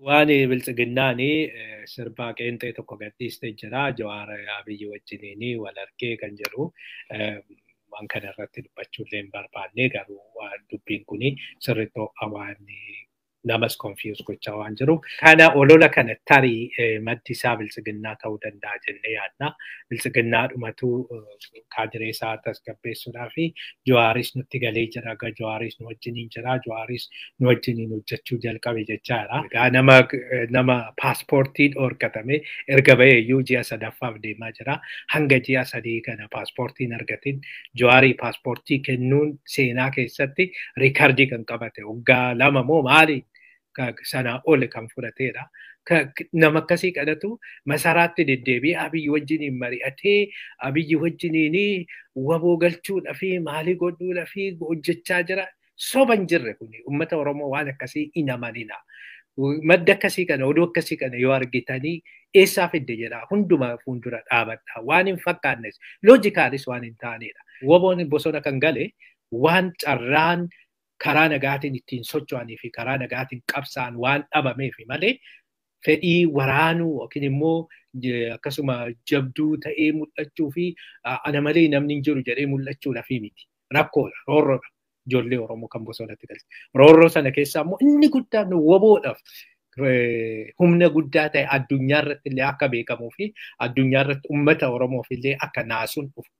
Waan biltsiginnaani sirbaa qeenxee tokko gadhiistee jira. Jawaar Abiyyi wajjiniini wal argee kan jedhu waan kana irratti dubbachuullee hin barbaanne garuu dubbiin kuni sirriitti waan namas confuse gochaa waan jiruuf kana olola kana tarii maddi isaa biltsiginnaa ta'uu danda'a jennee yaadna. Biltsiginnaadhumatu kaadiree isaa tasgabbeessuudhaa fi Jawaaris nutti galee jira. Jawaaris nu wajjiniin jira. Jawaaris nu wajjiniin hojjechuu jalqabe jechaadha. Egaa nama paaspoortii dhoorgatame erga baheeyyuu ji'a sadaffaaf deemaa jira. Hanga ji'a sadii kana paaspoortiin argatin Jawaarii paaspoortii kennuun seenaa keessatti riikardii kan qabate waggaa lama moo maali? Sana ol kan fudhatedha. Nama akkasii kadhatu masaraatti deddeebi'ee Abiyyi wajjiniin mari'atee Abiyyi wajjiniin waboo galchuudha fi maalii godhuudha fi hojjechaa jira. Soban jirre kun uummata Oromoo waan akkasii hin amanina. Madda akkasii kana oduu akkasii kana yoo argitanii eessaa fidde jedha hunduma fuuldura dhaabadha. Waan hin fakkaannes loojikaalis waan hin taanedha. Waboon bosona kan gale waan carraan karaa nagaatiin ittiin socho'anii fi karaa nagaatiin qabsaan waan dhabameef malee fedhii waraanuu yookiin immoo akkasuma jabduu ta'ee mul'achuu fi ana malee namni hin jiru jedhee mul'achuudha fi miti. Rakkoodha, roorroodha. Ijoollee Oromoo kan bosonatti galche. Roorroo sana keessaa immoo inni guddaan waboodhaaf humna guddaa ta'e addunyaa irratti illee akka beekamuu fi addunyaa irratti uummata Oromoof illee akka naasuun dhufu.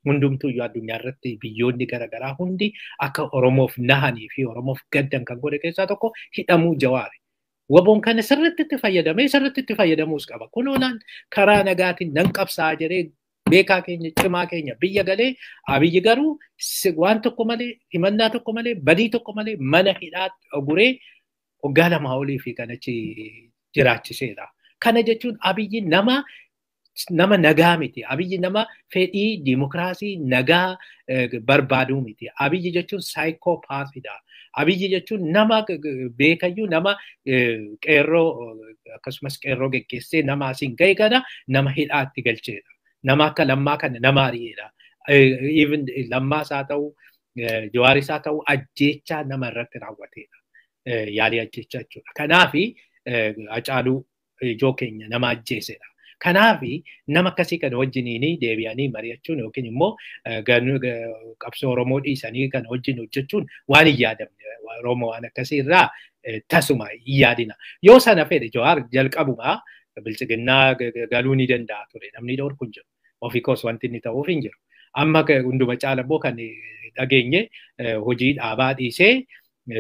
Hundumtuu iyyuu addunyaa irratti biyyoonni garaagaraa hundi akka Oromoof nahanii fi Oromoof gaddan kan godhe keessaa tokko hidhamuu Jawaari. Waboon kana sirriitti itti fayyadamee sirriitti itti fayyadamuus qaba. Kun olaan karaa nagaatiin nan qabsaa jedhee beekaa keenya cimaa keenya biyya galee Abiyyi garuu waan tokko malee himannaa tokko malee badii tokko malee mana hidhaatti guree waggaa lamaa olii fi kan achi jiraachiseedha. Kana jechuun Abiyyi nama nagaa miti. Abiyyi nama fedhii dimokiraasii nagaa barbaaduu miti. Abiyyi jechuun saayikoopaatidha. Abiyyi jechuun nama beekayyuu nama qeerroo akkasumas qeerroo geggeessee nama asiin ga'e kana nama hidhaatti galcheedha. Nama akka lammaa kana nama ari'eedha. Even lammaas haa ta'u Jawaaris haa ta'u ajjeechaa nama irratti raawwateedha. Yaalii ajjeechaa jechuudha. Kanaafi Hacaaluu ijoo keenya nama ajjeesedha. Kanaafi nama akkasii kana wajjiniin deebi'anii mari'achuun yookiin immoo qabsoo Oromoo dhiisanii kana wajjin hojjechuun waan hin yaadamne. Oromoo waan akkasii irraa tasuma hin yaadina. Yoo sana fedhe Jawaar jalqabumaa biltsiginnaa galuu ni danda'a ture. Namni dhorku hin jiru. Ofii koos wanti inni ta'uuf hin jiru. Amma hunduma caala immoo kan dhageenye hojii dhaabaa dhiisee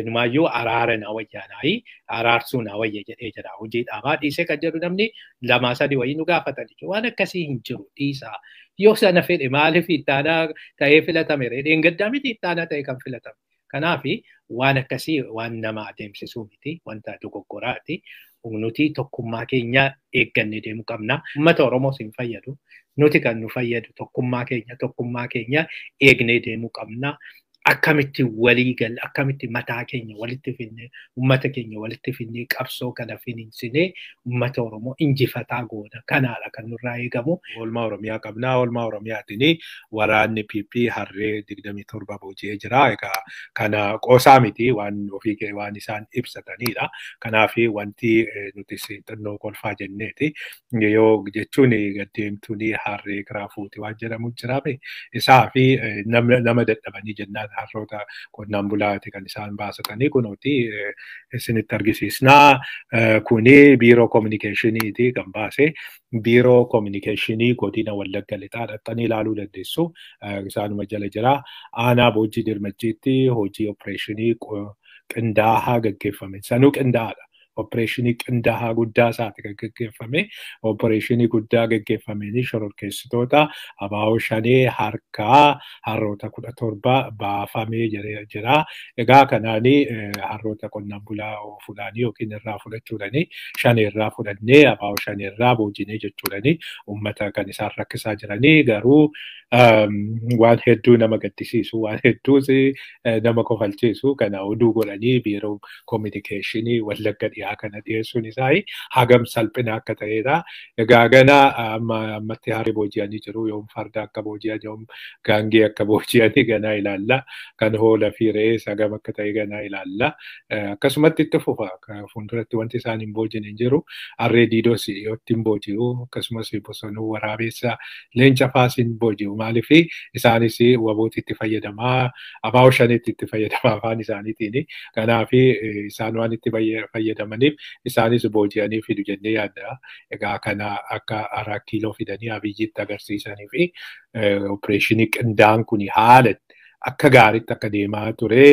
numaayyuu araara na wayyaanaayi araarsuu na wayya jedhee jira. Hojii dhaabaa dhiisee kan jedhu namni lamaa sadii wayii nu gaafatan waan akkasii hin jiru dhiisaa. Yoo sana fedhe maaliif ittaanaa ta'ee filatame reedeen gaddaa miti ittaanaa ta'ee kan filatame. Kanaafi waan akkasii waan nama adeemsisuu miti wanta dogoggoraati. Nuti tokkummaa keenya eeggannee deemuu qabna. Uummata Oromoos hin fayyadu. Nuti kan nu fayyadu tokkummaa keenya eegnee deemuu qabna. Akkamitti walii galle akkamitti mataa keenya walitti finne uummata keenya walitti finne qabsoo kana finiinsinee uummata Oromoo injifataa goona. Kanaadha kan nurraa eegamu. Oolmaa Oromiyaa qabna. Oolmaa Oromiyaatiin waraanni PP harree 27 booji'ee jira. Egaa kana qoosaa miti waan ofii waan isaan ibsatanidha. Kanaafi wanti nuti xinnoo kolfaa jenneeti. Yoo jechuun gaddeemtuun harree kiraafuuti waan jedhamu jiraame isaa fi nama dadhabanii jennaan. Harroota qonnaan bulaati kan isaan baasatanii kunuuti isinitti argisiisnaa. Kuni biiroo kominikeeshiniiti kan baase. Biiroo kominikeeshinii godina Wallagga Lixaa dhaqxanii ilaaluu dandeessu. Isaanuma jala jira. Aanaa Boojii Dirmajjiitti hojii opereeshinii qindaa'aa gaggeeffame. Sanuu qindaa'aadha. Opereeshinii qindaa'aa guddaa isaati kan gaggeeffame. Opereeshinii guddaa gaggeeffameen shororkeessitoota abaa'oo shanee harkaa harroota 17 baafamee jira. Egaa kanaanii harroota qonnaan bulaa fudhanii yookiin irraa fudhachuudhani shanee irraa fudhannee abaa'oo shanee irraa boojinee jechuudhani uummata kan isaan rakkisaa jiranii garuu waan hedduu nama gaddisiisu waan hedduus nama kofalchiisu kana oduu godhanii biiroo kominikeeshinii Wallagga biyyaa kana dhiyeessuun isaa hagam salphina akka ta'edha. Egaa gana ammatti harree booji'anii jiru yoom farda akka booji'an yoom gaangee akka booji'anii ganaa ilaalla. Kan hoolaa fi re'ee hagam akka ta'e ganaa ilaalla. Akkasumatti itti fufa fuulduratti wanti isaan hin boojine hin jiru. Harree diidoos yotti hin booji'u akkasumas bosonuu waraabessa leenca faas hin booji'u maaliif isaanis wabooti itti fayyadamaa abaa'oo shanitti itti fayyadamaa afaan isaaniitiin kanaaf isaan waan itti fayyadamaniif isaanis booji'anii fidu jennee yaadda. Egaa kana akka 4 kiiloo fidanii abiyyitti agarsiisanii fi opereeshinii qindaa'an kun haala akka gaariitti akka deemaa ture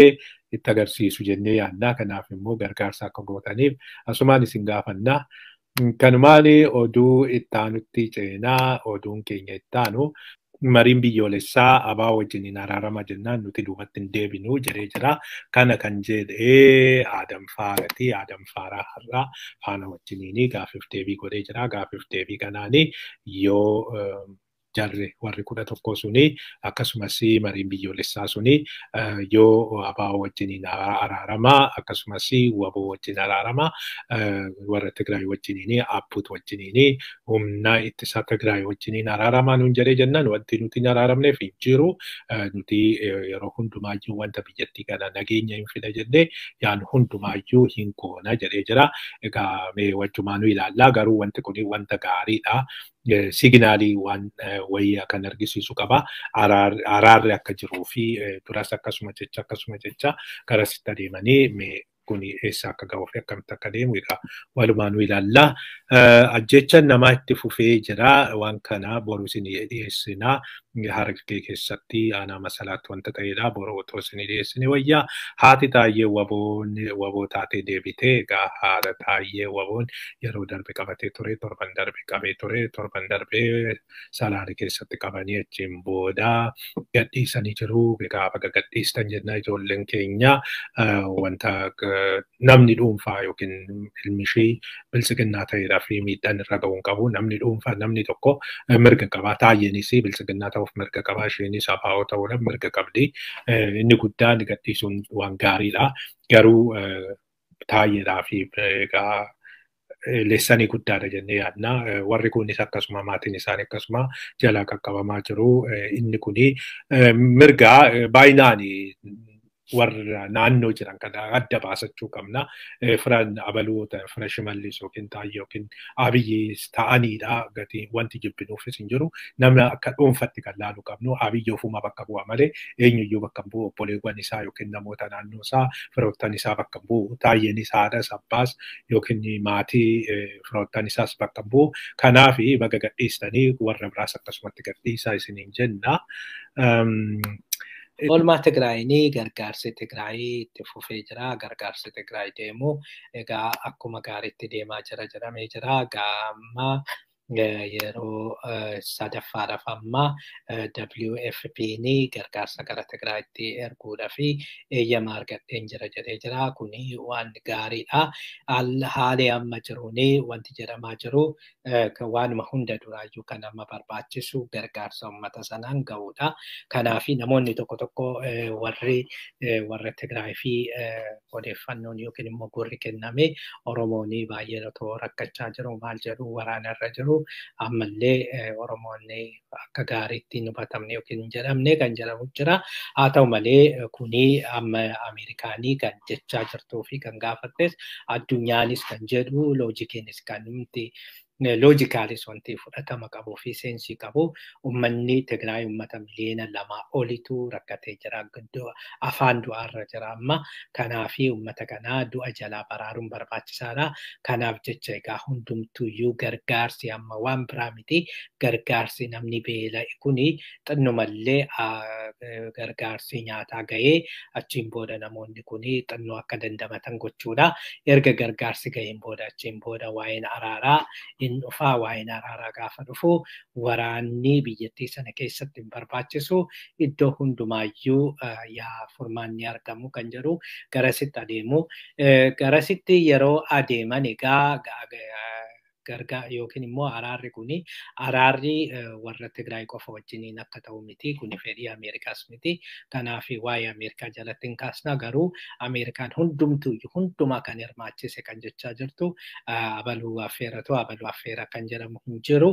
itti agarsiisu jennee yaadna. Kanaaf immoo gargaarsa akka gootaniif asumaan isin gaafannaa. Kanumaan oduu ittaanutti ceenaa oduun keenya ittaanu mariin biyyoolessaa abaa wajjiniin araarama jennaan nuti duubatti hin deebinu jedhee jira. Kana kan jedhee Adam Faarati. Adam Faaraa har'aa faana wajjiniin gaaffiif deebii godhee jira. Gaaffiif deebii kanaanii yoo jarri warri 11 suni akkasumas mariin biyyoolessaa suni yoo abaa wajjiniin araaramaa akkasumas waboo wajjin araaramaa warra Tigraay wajjiniin abbuut wajjiniin humna ittisa Tigraay wajjiniin araaramaa nuun jedhee jennaan wanti nuti hin araaramneef hin jiru. Nuti yeroo hundumaayyuu wanta biyyattii kana nageenya hin fida jennee yaan hundumaayyuu hin goona jedhee jira. Egaa mee wajjumaanuu ilaallaa garuu wanti kun wanta gaariidha. Signaalii waan wayyaa kan argisiisu qaba. Araarri akka jiruu fi duras akkasuma jecha garasitti adeemanii kun eessa akka ga'uu fi akkamitti akka deemu egaa walumaanuu ilaallaa. Ajjechaan namaa itti fufee jira. Waan kana boru isin dhiyeessinaa. Harargee keessatti aanaa masalaatti wanta ta'edha. Boru otoo isin dhiyeessine wayyaa. Haati Taayyee waboo taatee deebitee egaa haadha Taayyee waboon yeroo darbe qabatee ture torban darbe qabee ture torban darbe Salaalee keessatti qabanii achiin booda gadhiisanii jiru. Egaa baga gadhiistan jenna ijoolleen keenya wanta namni dhuunfaa yookiin ilmi ishee bilisiginnaa ta'eedhaa fi miidhaan irra ga'uu hin qabu. Namni dhuunfaa namni tokko mirga qaba. Taayyeenis bilisiginnaa ta'uuf mirga qaba. Isheenis abaa'oo ta'uudhaaf mirga qabdi. Inni guddaan gadhiisuun waan gaariidha. Garuu Taayyeedhaa fi egaa leessanii guddaadha jennee yaadna. Warri kunis akkasuma maatiin isaanii akkasuma jalaa qaqqabamaa jiru. Inni kuni mirga baay'inaan warra naannoo jiran kana adda baasachuu qabna. Firan abaluota fira shimallis yookiin Taayyee yookiin Abiyyiis ta'aniidha. Gatii wanti jibbinuufis hin jiru. Namni akka dhuunfatti kan laaluu qabnu Abiyyi ofuma bakka bu'a malee eenyuyyuu bakka bu'u obboleewwan isaa yookiin namoota naannoo isaa firoottan isaa bakka bu'u. Taayyeenis haadhas abbaas yookiin maatii firoottan isaas bakka bu'u. Kanaaf baga gadhiistanii warra biraas akkasumatti gadhiisaa isiniin jenna. Oolmaa Tigraayinii gargaarsi Tigraayii itti fufee jira. Gargaarsi Tigraayii deemu egaa akkuma gaariitti deemaa jedhamee jira. Gaamma yeroo sadaffaadhaaf amma WFP'n gargaarsa gara Tigraayitti erguudhaa fi eeyyama argadheen jedhee jira. Kuni waan gaariidha. Haali amma jiruun wanti jedhamaa jiru waanuma hunda duraayyuu kan amma barbaachisu gargaarsa uummata sanaan ga'uudha. Kanaaf namoonni tokko warra Tigraay fi odeeffannoon yookiin immoo gurri kenname Oromoon baay'een otoo rakkachaa jiru maal jedhu waraanarra jiru. Ammallee Oromoonni akka gaariitti hin hubatamne yookiin hin jedhamne kan jedhamu jira. Haa ta'u malee kuni amma Ameerikaanii kan jechaa jirtuu fi kan gaafattes addunyaanis kan jedhu loojikiinis kan nuti loojikaalis wanti fudhatama qabuu fi seensii qabu. Uummanni Tigraay uummata miliyoona 2 olitu rakkatee jira. Afaan du'aarra jira amma. Kanaaf uummata kanaa du'a jalaa baraaruun barbaachisaadha. Kanaaf jecha egaa hundumtuuyyuu gargaarsi amma waan biraa miti. Gargaarsi namni beela'e kuni xinnumallee gargaarsi nyaataa ga'ee achiin booda namoonni kuni xinnoo akka dandamatan gochuudha. Erga gargaarsi ga'een booda achiin booda waa'een araaraa in dhufaa. Waa'een araaraa gaafa dhufu waraanni biyyattii sana keessatti hin barbaachisu. Iddoo hundumaayyuu yaa furmaanni argamu kan jedhu garasitti adeemu. Garasitti yeroo adeeman egaa gargaa yookiin immoo araarri kuni araarri warra Tigraay qofa wajjiniin akka ta'u miti kuni fedhii Ameerikaas miti kanaaf waa'ee Ameerikaa jalatti hin kaasna garuu Ameerikaan hundumaa kan hirmaachise kan jechaa jirtu abaluu affeera kan jedhamu hin jiru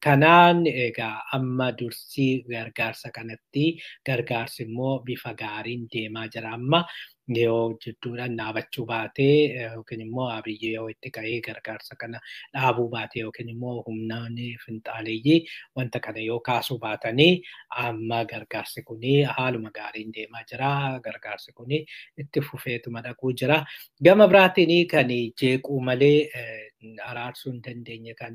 kanaan egaa amma dursii gargaarsa kanatti gargaarsi immoo bifa gaariin deemaa jira amma yoo jidduudhaan dhaabachuu baatee yookiin immoo Abiyyi yoo itti ka'ee gargaarsa kana dhaabuu baatee yookiin immoo humnoonni finxaaleeyyii wanta kana yoo kaasuu baatanii amma gargaarsi kuni haaluma gaariin deemaa jira gargaarsi kuni itti fufeetuma dhaquu jira gama biraatiin kan jeequu malee araarsuu hin dandeenye kan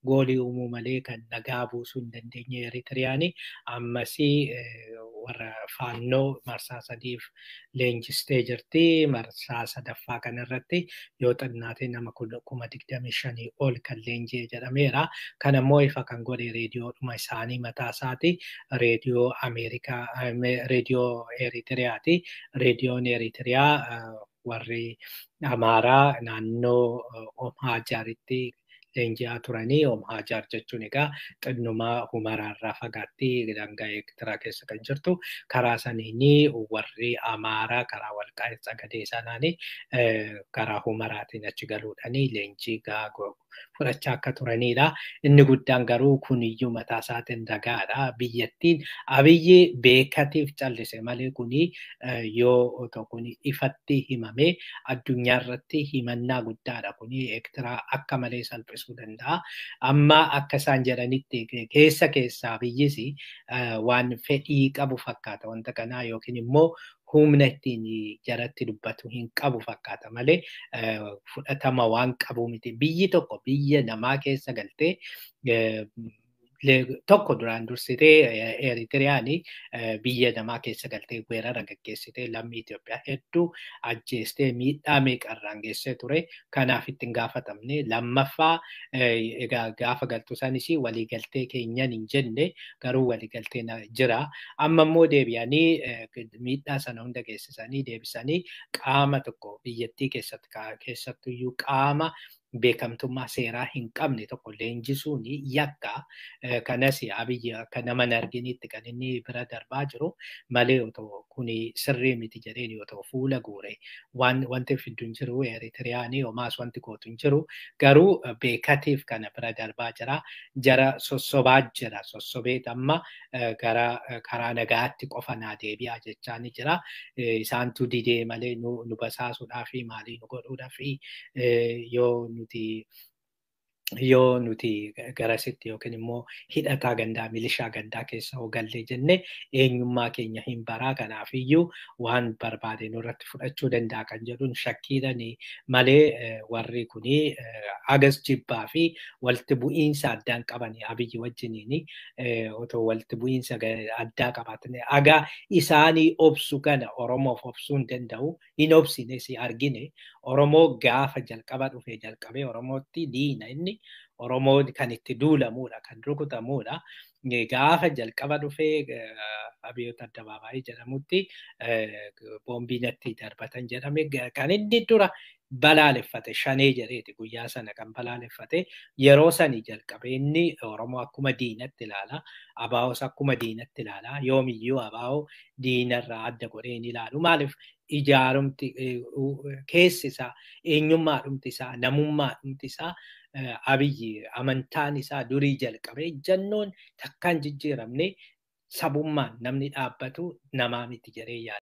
goolii uumuu malee kan nagaa buusuu hin dandeenye Eritiriyaanii ammasii warra faannoo marsaa sadiif leenjistee jirti marsaa sadaffaa kanarratti yoo xinnaate nama 25,000 ol kan leenjii jedhameera kanammoo ifa kan godhe reediyoodhuma isaanii mataa isaati reediyoo Ameerikaa reediyoo Eritiriyaati reediyoon Eritiriyaa warri Amaaraa naannoo Omhaajaritti leenji'aa turanii Omhaajar jechuun egaa xinnumaa Humaraarraa fagaatti daangaa Eertiraa keessa kan jirtu karaa saniini warri Amaaraa karaa Walqaa'itti Tsagadee sanaanii karaa Humaraatiin achi galuudhaanii leenjii fudhachaa akka turanidha. Inni guddaan garuu kuniyyuu mataa isaatiin ragaadha. Biyyattiin Abiyyi beekatiif callise malee kuni yoo ta'u kuni ifatti himame addunyaa irratti himannaa guddaadha. Kuni Eertiraa akka malee salphisuu danda'a. Amma akka isaan jedhanitti keessa Abiyyis waan fedhii qabu fakkaata wanta kanaa yookiin immoo humna ittiin jaratti dubbatu hin qabu fakkaata malee fudhatama waan qabu miti. Biyyi tokko biyya namaa keessa galtee tokko duraan dursitee Eritiriyaan biyya namaa keessa galtee weerara gaggeessitee lammii Itoophiyaa hedduu ajjeestee miidhaa meeqarraan geessee ture. Kanaaf ittiin gaafatamne lammaffaa egaa gaafa galtu sanis waliigaltee keenyan hin jenne garuu waliigaltee jira. Amma immoo deebi'anii miidhaa sana hunda geessisanii deebisanii qaama tokko biyyattii keessattuyyuu qaama beekamtummaa seeraa hin qabne tokko leenjisuun yakka kanas Abiyyi akka nama arginitti kan inni bira darbaa jiru malee otoo kuni sirrii miti jedheen yoo ta'u fuula guure wanti fiddu hin jiru Eritiriyaanii homaas wanti gootu hin jiru garuu beekatiif kana bira darbaa jira jara sossobaa jira sossobeet amma gara karaa nagaatti qofa naa deebi'aa jechaa ni jira isaantu didee malee nu basaasuudhaa fi maalii nu godhuudhaa fi yoo nuti garasitti yookiin immoo hidhataa gandaa milishaa gandaa keessa ogallee jenne eenyummaa keenya hin baraa kanaafiyyuu waan barbaade nurratti fudhachuu danda'a kan jedhuun shakkiidhaan malee warri kuni agas jibbaa fi walitti bu'iinsa addaan qabanii Abiyyi wajjiniin otoo walitti bu'iinsa addaa qabaatanii agaa isaanii obsu kana Oromoof obsuu hin danda'u hin obsines argine Oromoo gaafa jalqaba dhufee jalqabee Oromootti diina inni Oromoo kan itti duulamuudha kan rukutamuudha. Gaafa jalqaba dhufee Abiyyoota Addabaabaayii jedhamutti boombiinatti darbatan jedhame kan inni dura balaaleffate shanee jedheeti guyyaa sana kan balaaleffate yeroo sanii jalqabe inni Oromoo akkuma diinatti ilaala Abaa'oos akkuma diinatti ilaala yoomiyyuu Abaa'oo diinarraa adda godhee hin ilaalu maaliif ijaarumti keessi isaa eenyummaa dhumti isaa namummaa dhumti isaa Abiyyi amantaan isaa durii jalqabee jannoon takkaan jijjiiramne sabummaan namni dhaabbatu namaa miti jedhee yaada.